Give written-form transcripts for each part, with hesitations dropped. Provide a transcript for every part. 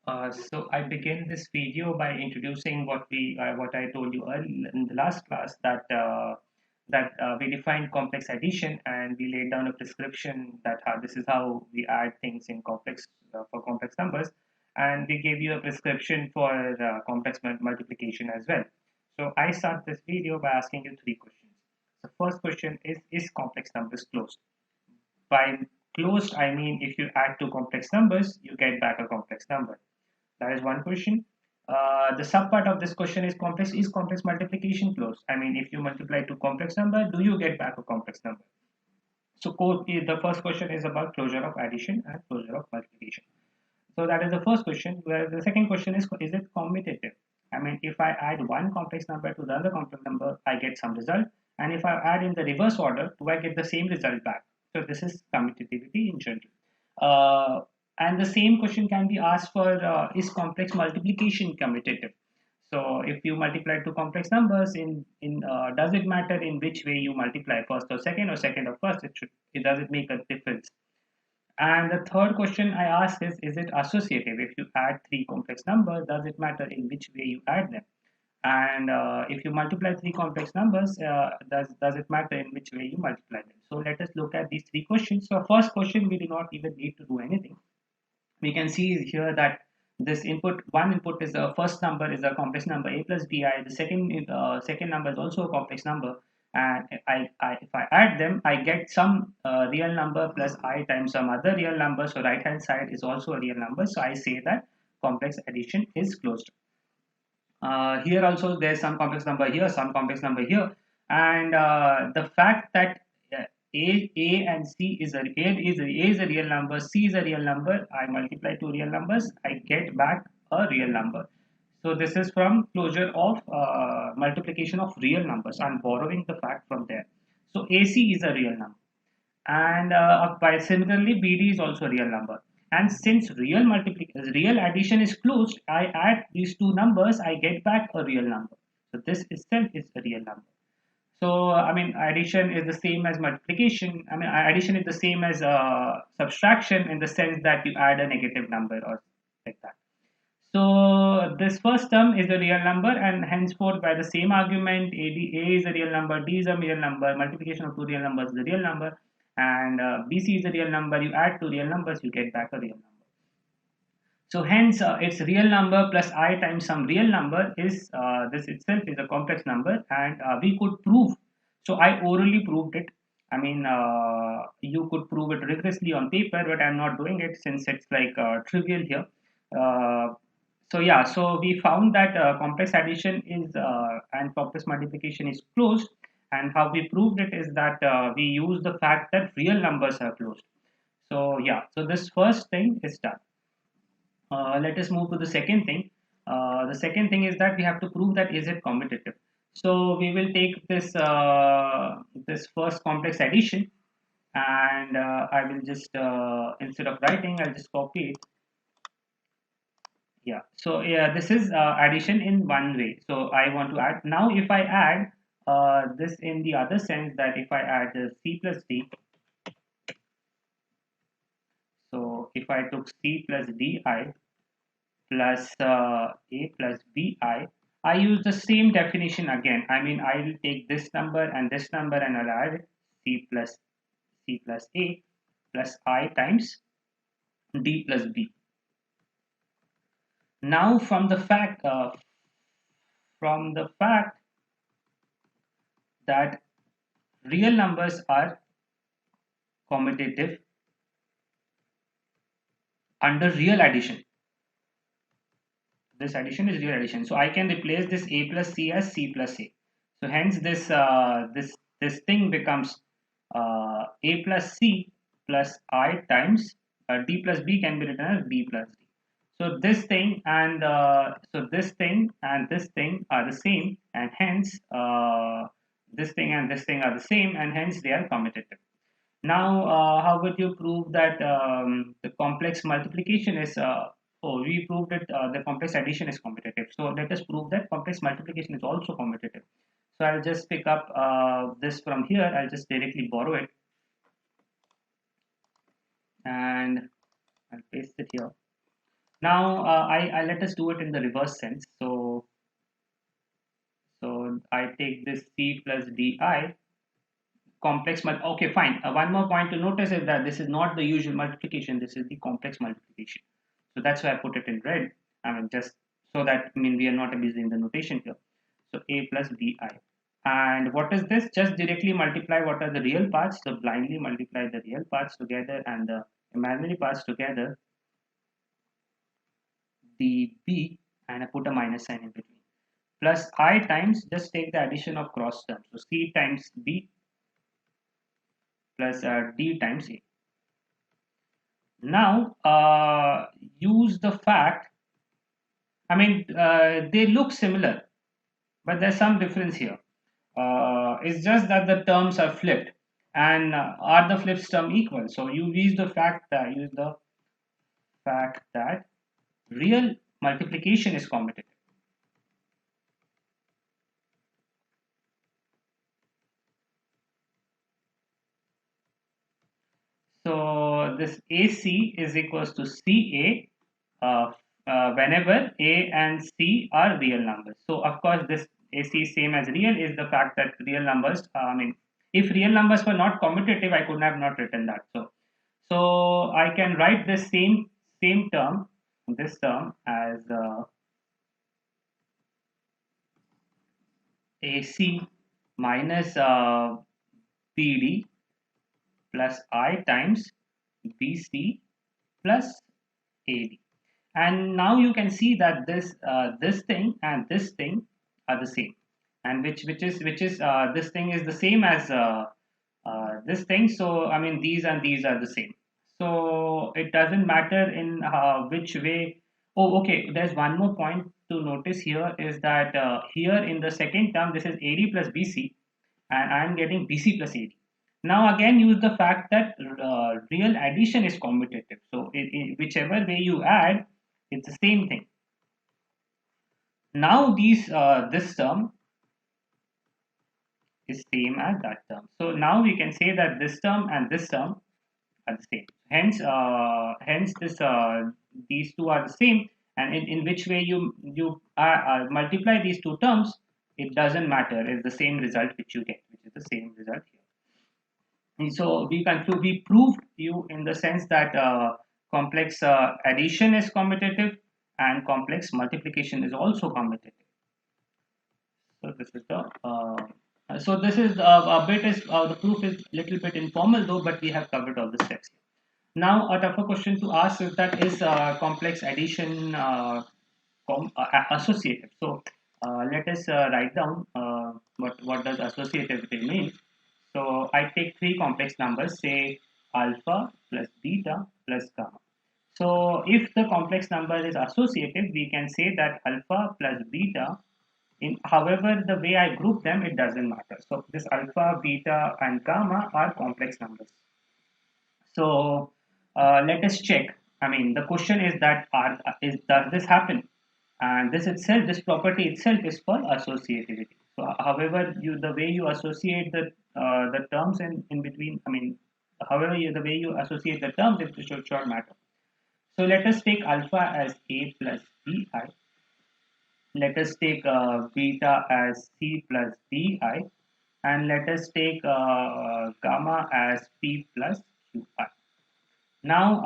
So I begin this video by introducing what I told you earlier in the last class that we defined complex addition and we laid down a prescription that how this is how we add things in complex for complex numbers, and we gave you a prescription for complex multiplication as well. So I start this video by asking you three questions. The first question is complex numbers closed? By closed, I mean if you add two complex numbers, you get back a complex number. That is one question. The sub part of this question is complex. Is complex multiplication closed? I mean, if you multiply two complex number, do you get back a complex number? So the first question is about closure of addition and closure of multiplication. So that is the first question. Where the second question is it commutative? I mean, if I add one complex number to the other complex number, I get some result. And if I add in the reverse order, do I get the same result back? So this is commutativity in general. And the same question can be asked for is complex multiplication commutative? So if you multiply two complex numbers, in does it matter in which way you multiply, first or second or first? It does it make a difference? And the third question I ask is it associative? If you add three complex numbers, does it matter in which way you add them? And if you multiply three complex numbers, does it matter in which way you multiply them? So let us look at these three questions. So first question, we do not even need to do anything. We can see here that this one input is the first number is a complex number a plus bi. The second number is also a complex number, and if I add them, I get some real number plus I times some other real number. So right hand side is also a real number. So I say that complex addition is closed. Here also there's some complex number here, some complex number here, and the fact that a and c is a real number, c is a real number. I multiply two real numbers, I get back a real number. So this is from closure of multiplication of real numbers. I'm borrowing the fact from there. So AC is a real number, and by similarly BD is also a real number. And since real addition is closed, I add these two numbers, I get back a real number. So this itself is a real number. So I mean, addition is the same as multiplication. I mean, addition is the same as subtraction in the sense that you add a negative number or like that. So this first term is the real number, and henceforth by the same argument, A is a real number, D is a real number, multiplication of two real numbers is a real number, and BC is a real number. You add two real numbers, you get back a real number. So hence, its real number plus I times some real number is this itself is a complex number, and we could prove. So I orally proved it. I mean, you could prove it rigorously on paper, but I'm not doing it since it's like trivial here. Uh, so yeah, so we found that complex addition is and complex multiplication is closed, and how we proved it is that we use the fact that real numbers are closed. So yeah, so this first thing is done. Let us move to the second thing. The second thing is that we have to prove that is it commutative. So we will take this first complex addition, and I will just instead of writing, I'll just copy it. Yeah. So yeah, this is addition in one way. So I want to add now. If I add this in the other sense, that if I add c plus d, so if I took c plus di plus a plus bi, I use the same definition again. I mean, I will take this number and this number and I'll add c plus a plus I times d plus b. Now, from the fact that real numbers are commutative under real addition, this addition is real addition. So I can replace this a plus c as c plus a. So hence this thing becomes a plus c plus I times d plus b can be written as b plus d. So this thing and this thing and this thing are the same, and hence this thing and this thing are the same, and hence they are commutative. Now, how would you prove that the complex multiplication is? Oh, we proved that the complex addition is commutative. So let us prove that complex multiplication is also commutative. So I'll just pick up this from here. I'll just directly borrow it, and I'll paste it here. Now I let us do it in the reverse sense. So I take this C plus DI complex okay, fine. One more point to notice is that this is not the usual multiplication, this is the complex multiplication. So that's why I put it in red. I mean, just so that, I mean, we are not abusing the notation here. So A plus BI. And what is this? Just directly multiply what are the real parts. So blindly multiply the real parts together and the imaginary parts together, the B, and I put a minus sign in between. Plus I times, just take the addition of cross terms. So C times B plus D times A. Now, use the fact, I mean, they look similar, but there's some difference here. It's just that the terms are flipped. And are the flipped term equal? So you use the fact that real multiplication is commutative. So this AC is equals to CA whenever A and C are real numbers. So of course this AC same as real is the fact that real numbers, I mean, if real numbers were not commutative, I could have not written that. So I can write this same term, this term as AC minus BD plus I times BC plus AD. And now you can see that this thing and this thing are the same, and which is this thing is the same as this thing. So I mean, these and these are the same, so it doesn't matter in which way. Oh, okay, there's one more point to notice here is that here in the second term this is AD plus BC, and I'm getting BC plus AD. Now again use the fact that real addition is commutative, so in whichever way you add, it's the same thing. Now this term is same as that term. So now we can say that this term and this term are the same. Hence this these two are the same. And in which way you multiply these two terms, it doesn't matter. It's the same result which you get, which is the same result here. And so we proved you in the sense that complex addition is commutative and complex multiplication is also commutative. So this is a bit is the proof is little bit informal though, but we have covered all the steps. Now a tougher question to ask is that is complex addition associative. So let us write down what does associativity mean. So I take three complex numbers, say alpha plus beta plus gamma. So if the complex number is associative, we can say that alpha plus beta, in however the way I group them, it doesn't matter. So this alpha, beta, and gamma are complex numbers. So let us check. I mean, the question is that does this happen? And this itself, this property itself is called associativity. So however the way you associate the terms in between, I mean, the way you associate the terms, it should matter. So let us take alpha as A plus BI. Let us take beta as C plus DI, and let us take gamma as P plus QI. Now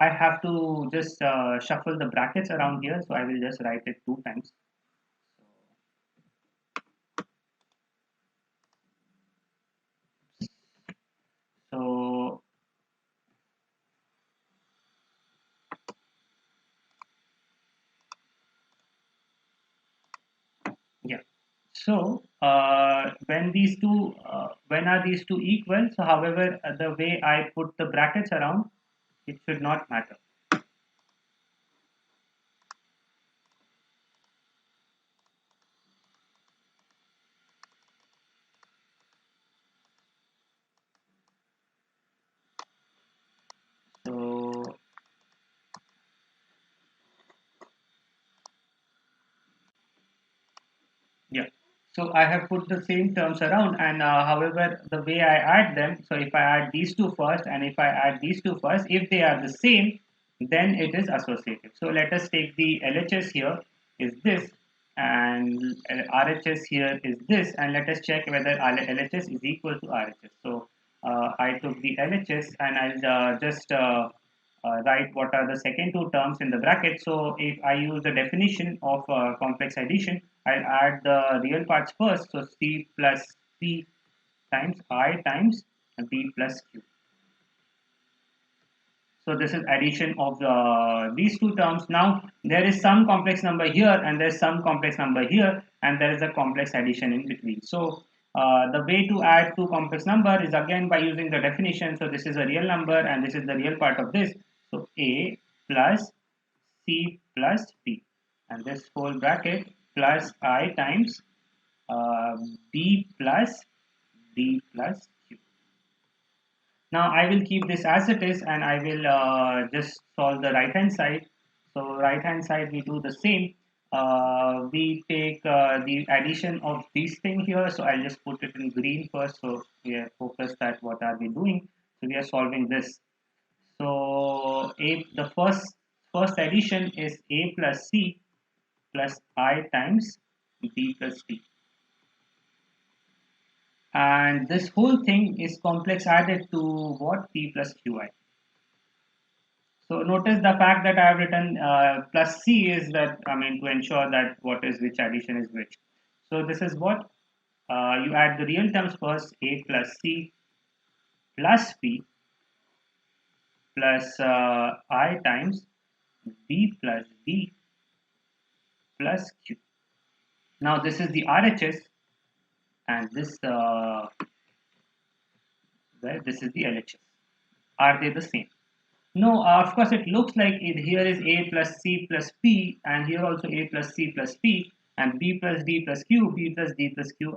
I have to just shuffle the brackets around here, so I will just write it two times. So yeah. So when are these two equal? So however, the way I put the brackets around, it should not matter. So yeah. So I have put the same terms around, and however, the way I add them, so if I add these two first, and if I add these two first, if they are the same, then it is associative. So let us take the LHS here is this, and RHS here is this, and let us check whether LHS is equal to RHS. So I took the LHS and I'll just write what are the second two terms in the bracket. So if I use the definition of complex addition, I'll add the real parts first. So C plus P times I times B plus Q. So this is addition of these two terms. Now there is some complex number here and there's some complex number here and there is a complex addition in between. So the way to add two complex number is again by using the definition. So this is a real number and this is the real part of this. So A plus C plus B, and this whole bracket plus I times B plus D plus Q. Now I will keep this as it is and I will just solve the right hand side. So right hand side we do the same. We take the addition of this thing here. So I'll just put it in green first. So we are focused at what are we doing. So we are solving this. So the first addition is A plus C plus I times B plus D. And this whole thing is complex added to what? P plus Qi. So notice the fact that I have written plus C is that, I mean, to ensure that what is which addition is which. So this is what you add the real terms first, A plus C plus P plus I times B plus D plus Q. Now this is the RHS and this this is the LHS. Are they the same? No, of course it looks like it here is A plus C plus P and here also A plus C plus P and B plus D plus Q, B plus D plus Q.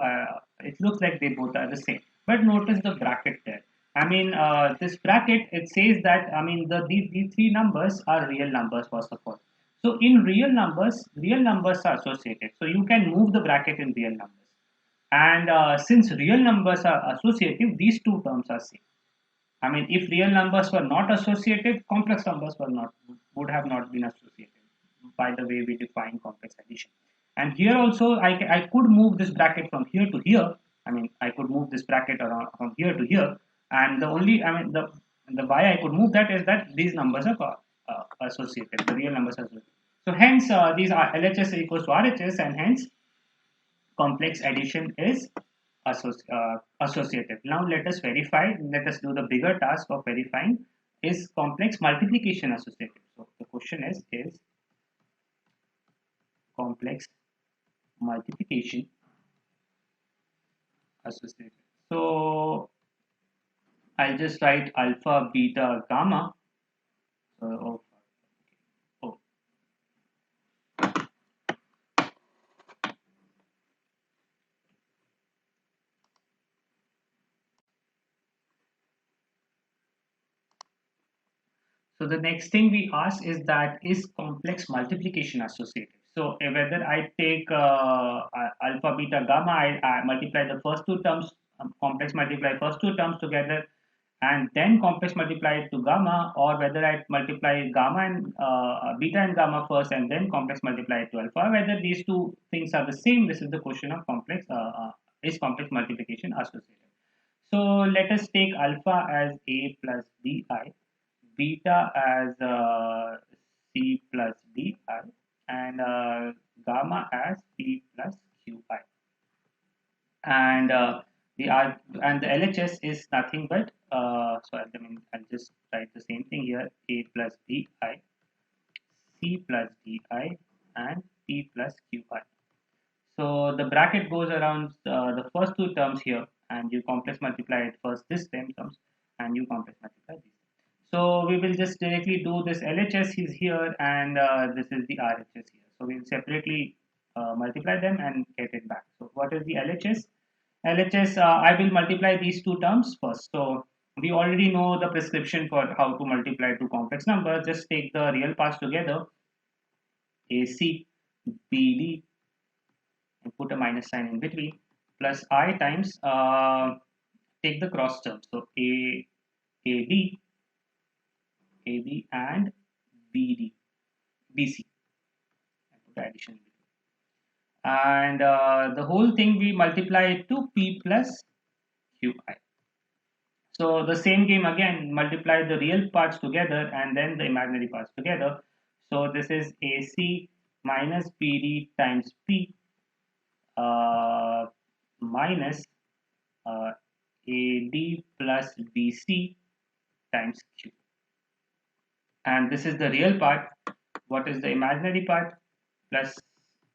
It looks like they both are the same. But notice the bracket there. I mean, this bracket, it says that, I mean, these three numbers are real numbers first of all. So in real numbers are associated. So you can move the bracket in real numbers. And since real numbers are associative, these two terms are same. I mean, if real numbers were not associated, complex numbers would have not been associated by the way we define complex addition. And here also, I could move this bracket from here to here. I mean, I could move this bracket around from here to here. And the only, I mean, the why I could move that is that these numbers are associated. The real numbers are associated. So hence, these are LHS equals to RHS, and hence complex addition is associative. Now let us verify, let us do the bigger task of verifying is complex multiplication associative. So the question is complex multiplication associative. So I'll just write alpha, beta, gamma. Oh, oh. So the next thing we ask is that is complex multiplication associative. So whether I take alpha, beta, gamma, I multiply the first two terms, complex multiply first two terms together, and then complex multiply it to gamma, or whether I multiply gamma and beta and gamma first, and then complex multiply it to alpha. Whether these two things are the same, this is the question of complex is complex multiplication associative. So let us take alpha as A plus bi, beta as C plus di, and gamma as P plus qi. And the LHS is nothing but so I mean I'll just write the same thing here: A plus bi, C plus di, and P plus qi. So the bracket goes around the first two terms here, and you complex multiply it first this terms, and you complex multiply these. So we will just directly do this LHS is here, and this is the RHS here. So we'll separately multiply them and get it back. So what is the LHS? LHS, I will multiply these two terms first. So we already know the prescription for how to multiply two complex numbers. Just take the real parts together, AC, BD, and put a minus sign in between, plus I times, take the cross term. So AB, AB and BD, BC. I put addition. And the whole thing we multiply it to P plus QI. So the same game again, multiply the real parts together and then the imaginary parts together. So this is AC minus PD times P uh, minus uh, AD plus BC times Q. And this is the real part. What is the imaginary part? Plus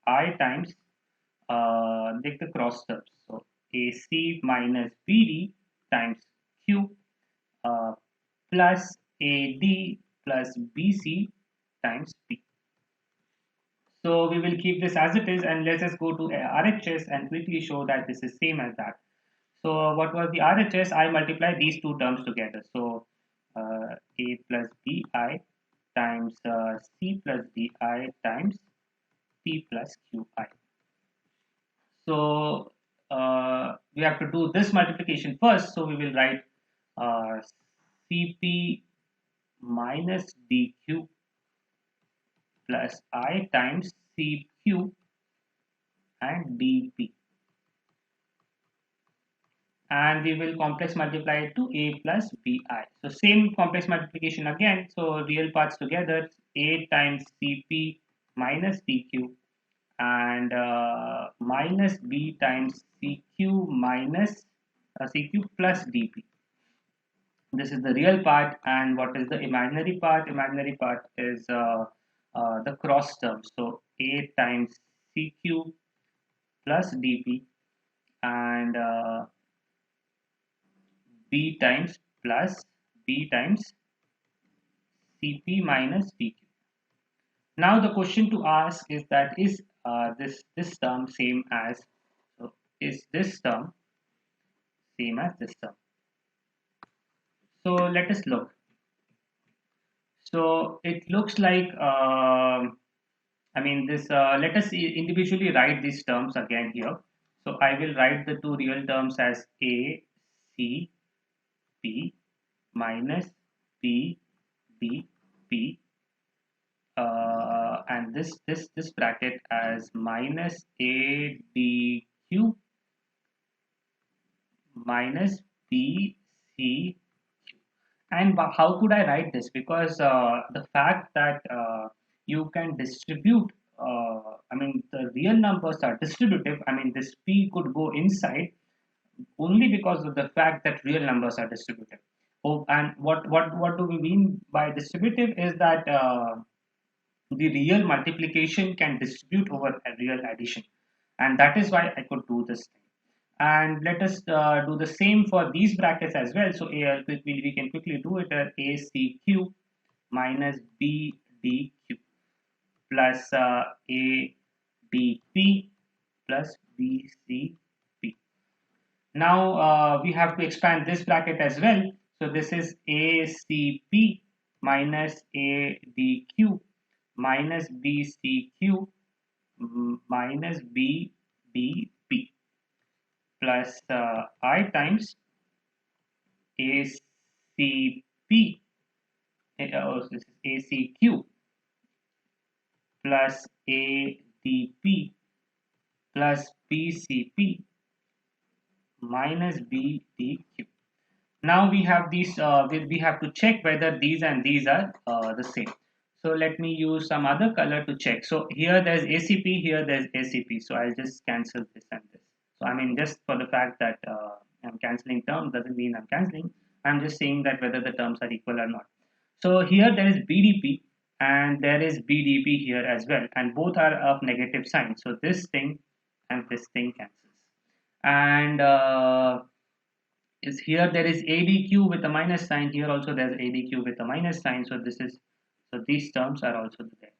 I times take the cross terms. So AC minus BD times Q uh, plus AD plus BC times P. So we will keep this as it is, and let us go to RHS and quickly show that this is same as that. So what was the RHS? I multiply these two terms together. So A plus BI times C plus DI times P plus QI. So we have to do this multiplication first. So we will write CP minus DQ plus I times CQ and DP. And we will complex multiply it to A plus BI. So same complex multiplication again. So real parts together, A times CP minus DQ and minus B times CQ minus CQ plus DP. This is the real part, and what is the imaginary part? Imaginary part is the cross term. So A times CQ plus DP and B times plus B times CP minus PQ. Now the question to ask is that is this term same as, so is this term same as this term? So let us look. So it looks like I mean this. Let us individually write these terms again here. So I will write the two real terms as A C P minus P D P and this bracket as minus ADQ minus BC. And how could I write this? Because the fact that you can distribute, I mean, the real numbers are distributive. I mean, this P could go inside only because of the fact that real numbers are distributive. Oh, and what do we mean by distributive is that the real multiplication can distribute over a real addition, and that is why I could do this thing. And let us do the same for these brackets as well. So we can quickly do it at ACQ minus BDQ plus ADP plus BCP. Now we have to expand this bracket as well. So this is ACP minus ADQ minus BCQ minus BDP plus I times ACP, this is ACQ plus ADP plus BCP minus BDQ. Now we have these, we have to check whether these and these are the same. So let me use some other color to check. So here there's ACP, here there's ACP. So I'll just cancel this and this. So I mean, just for the fact that I'm canceling terms doesn't mean I'm canceling. I'm just saying that whether the terms are equal or not. So here there is BDP and there is BDP here as well, and both are of negative sign. So this thing and this thing cancels. And is here there is ADQ with a minus sign. Here also there's ADQ with a minus sign. So this is, so these terms are also there.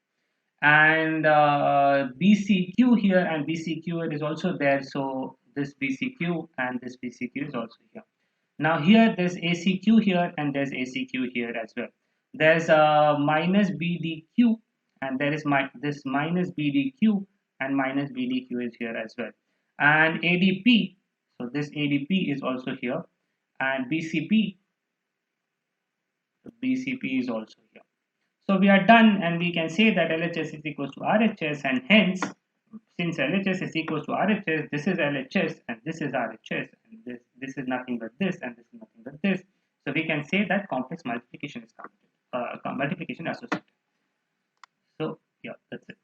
And BCQ here and BCQ is also there. So this BCQ and this BCQ is also here. Now here there's ACQ here and there's ACQ here as well. There's a minus BDQ and there is this minus BDQ and minus BDQ is here as well. And ADP, so this ADP is also here, and BCP is also here. So we are done, and we can say that LHS is equals to RHS, and hence, since LHS is equals to RHS, this is LHS and this is RHS, and this is nothing but this, and this is nothing but this. So we can say that complex multiplication is counted, multiplication associated. So yeah, that's it.